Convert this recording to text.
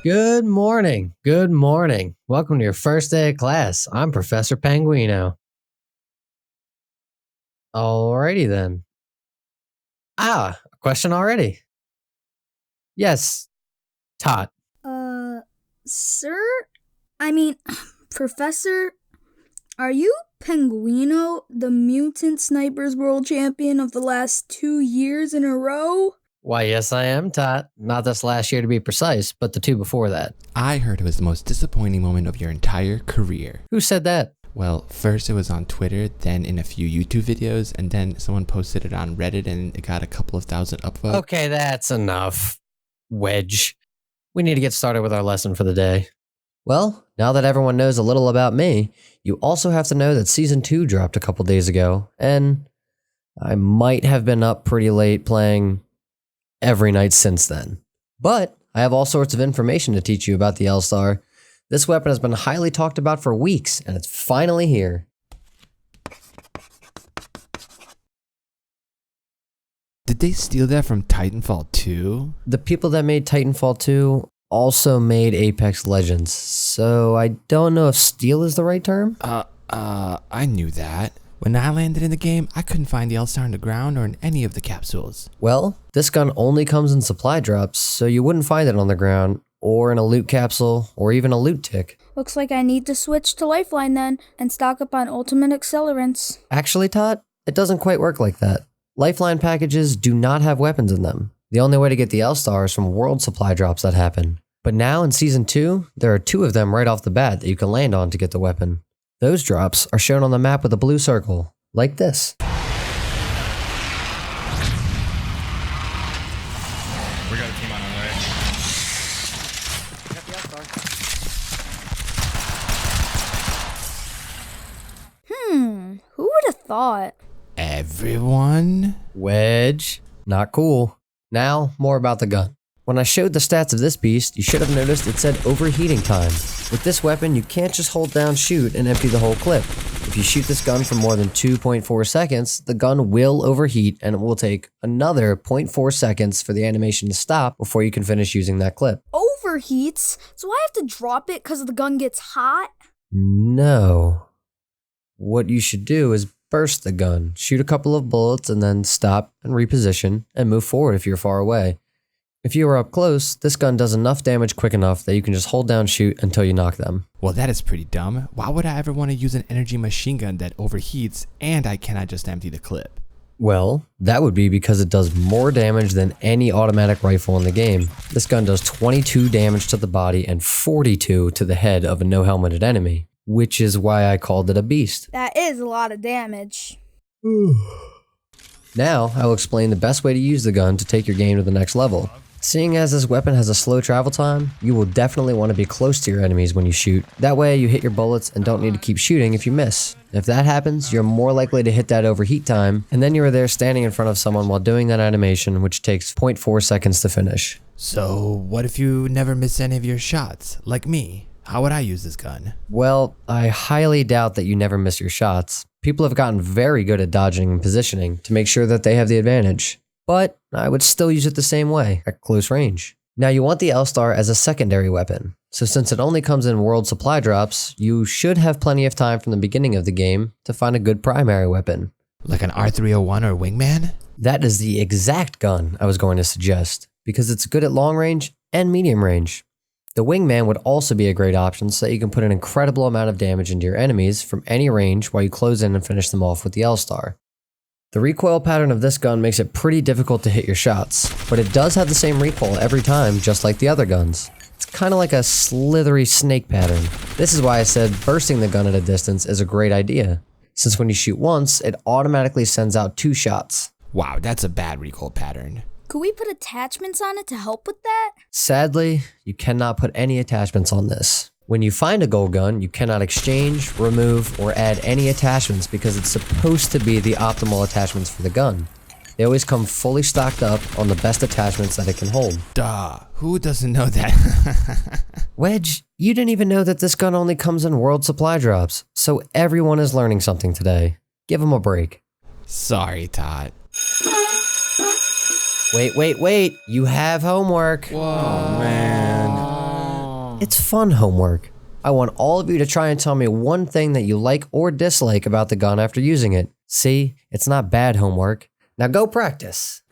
Good morning. Good morning. Welcome to your first day of class. I'm Professor Penguino. Alrighty then. A question already. Yes, Tot. Sir? I mean, Professor? Are you Penguino, the Mutant Snipers World Champion of the last 2 years in a row? Why, yes, I am, Tot. Not this last year to be precise, but the two before that. I heard it was the most disappointing moment of your entire career. Who said that? Well, first it was on Twitter, then in a few YouTube videos, and then someone posted it on Reddit and it got a couple of thousand upvotes. Okay, that's enough. Wedge. We need to get started with our lesson for the day. Well, now that everyone knows a little about me, you also have to know that Season 2 dropped a couple days ago, and I might have been up pretty late playing every night since then. But I have all sorts of information to teach you about the Lstar. This weapon has been highly talked about for weeks, and it's finally here. Did they steal that from Titanfall 2? The people that made Titanfall 2 also made Apex Legends, so I don't know if steal is the right term. I knew that. When I landed in the game, I couldn't find the Lstar on the ground or in any of the capsules. Well, this gun only comes in supply drops, so you wouldn't find it on the ground, or in a loot capsule, or even a loot tick. Looks like I need to switch to Lifeline then, and stock up on ultimate accelerants. Actually, Todd, it doesn't quite work like that. Lifeline packages do not have weapons in them. The only way to get the Lstar is from world supply drops that happen. But now in Season 2, there are 2 of them right off the bat that you can land on to get the weapon. Those drops are shown on the map with a blue circle, like this. We got a team on our way. Who would have thought? Everyone? Wedge. Not cool. Now, more about the gun. When I showed the stats of this beast, you should have noticed it said Overheating Time. With this weapon, you can't just hold down shoot and empty the whole clip. If you shoot this gun for more than 2.4 seconds, the gun will overheat and it will take another 0.4 seconds for the animation to stop before you can finish using that clip. Overheats? So I have to drop it because the gun gets hot? No. What you should do is burst the gun, shoot a couple of bullets, and then stop and reposition and move forward if you're far away. If you are up close, this gun does enough damage quick enough that you can just hold down shoot until you knock them. Well, that is pretty dumb. Why would I ever want to use an energy machine gun that overheats and I cannot just empty the clip? Well, that would be because it does more damage than any automatic rifle in the game. This gun does 22 damage to the body and 42 to the head of a no-helmeted enemy, which is why I called it a beast. That is a lot of damage. Now, I will explain the best way to use the gun to take your game to the next level. Seeing as this weapon has a slow travel time, you will definitely want to be close to your enemies when you shoot. That way you hit your bullets and don't need to keep shooting if you miss. If that happens, you're more likely to hit that overheat time, and then you are there standing in front of someone while doing that animation, which takes 0.4 seconds to finish. So, what if you never miss any of your shots? Like me? How would I use this gun? Well, I highly doubt that you never miss your shots. People have gotten very good at dodging and positioning to make sure that they have the advantage. But I would still use it the same way, at close range. Now you want the Lstar as a secondary weapon, so since it only comes in world supply drops, you should have plenty of time from the beginning of the game to find a good primary weapon. Like an R301 or Wingman? That is the exact gun I was going to suggest, because it's good at long range and medium range. The Wingman would also be a great option so that you can put an incredible amount of damage into your enemies from any range while you close in and finish them off with the Lstar. The recoil pattern of this gun makes it pretty difficult to hit your shots, but it does have the same recoil every time, just like the other guns. It's kind of like a slithery snake pattern. This is why I said bursting the gun at a distance is a great idea, since when you shoot once, it automatically sends out 2 shots. Wow, that's a bad recoil pattern. Could we put attachments on it to help with that? Sadly, you cannot put any attachments on this. When you find a gold gun, you cannot exchange, remove, or add any attachments because it's supposed to be the optimal attachments for the gun. They always come fully stocked up on the best attachments that it can hold. Duh, who doesn't know that? Wedge, you didn't even know that this gun only comes in world supply drops, so everyone is learning something today. Give them a break. Sorry, Todd. Wait, you have homework. Whoa, man. It's fun homework. I want all of you to try and tell me one thing that you like or dislike about the gun after using it. See, it's not bad homework. Now go practice.